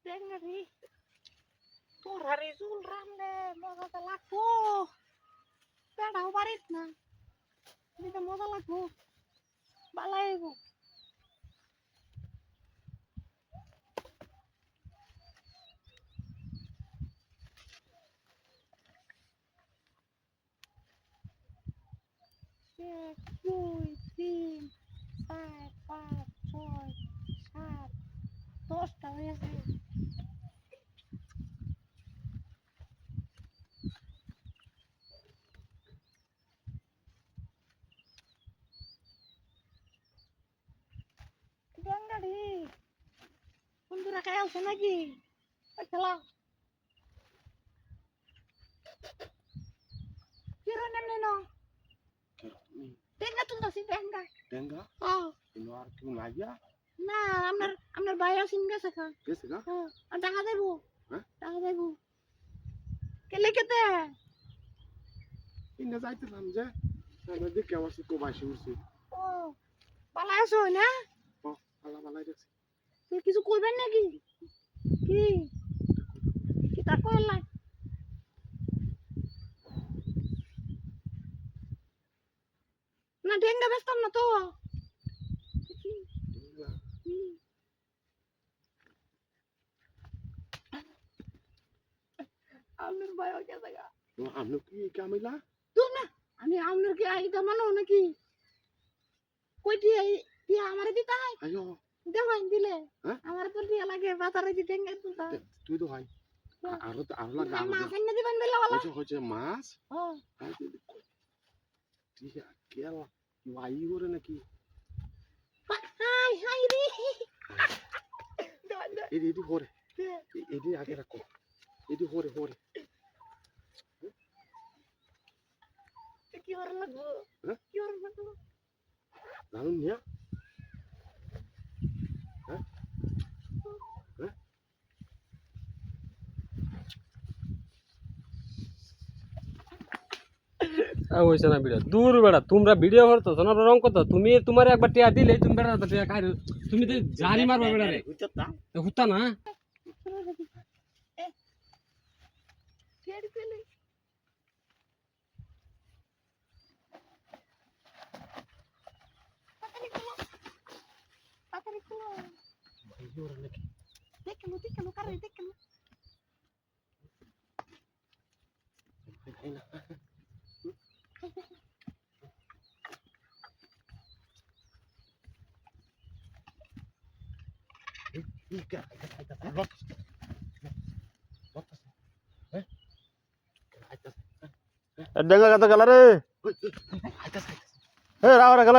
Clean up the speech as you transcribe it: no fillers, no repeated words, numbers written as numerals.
Dengerin, tuh hari Zulram deh, mau kata lagu, beda warit nah, ini kan mau lagu, balai bu. Six, two, three, five, four, সাত, 10টা হয়েছে। Dengerin, বন্ধুরা খেলছে নাকি? খেলা। Kira nemne no. Denga tultasi denga. Denga? Oh. Ini আর কেউ নাই গিয়া? না আপনার ভাই আসেন গেছে খা। গেছে গা? হ্যাঁ। আর টাকা দেবো? হ্যাঁ? টাকা দেবো। কেলে কেতে? ইন্না যাইতেছিলাম যে আমরা দেখে আমার তো বাসি উঠছে। ও পালাই আছো না? ও পালা পালাই দেখছি। তুই কিছু কইবেন নাকি? কি? কি তা কইলা? না ডেঙ্গা বেচতাম না তো। আপনার ভাই গেছে গা। আপনি কি কামিলা? তুই না আমি আপনার কি আইতা মানো নাকি? কই দিয়ে আমারে দিতে হয়? আয়ো দেওয়াই দিলে হ্যাঁ আমার তো দিয়া লাগে বাজারে দিতে তুলতা তুই তো ভাই আরো লাগা মাছ এনে দিবেন বেলা বলা হচ্ছে মাছ ও ঠিক আছে কেলা ওয়াই করে নাকি হাই হাই রে এডি হরে এডি আগে রাখো এডি হরে হরে কি হরে লাগবো কি হরে লাগবো জানুন নিয়া হইছে না ভিডিও দূর বেড়া তোমরা ভিডিও করতো না রং করতো তুমি তোমার একবার টিয়া দিলে তুমি বেড়া টিয়া খাই তুমি তো জারি মারবা বেড়া রে হুতা না কেড়ে পেলে পাতারি কুলো দেখলো কারে দেখলো ডেঙ্গা কত গেল রে রাওরা গেল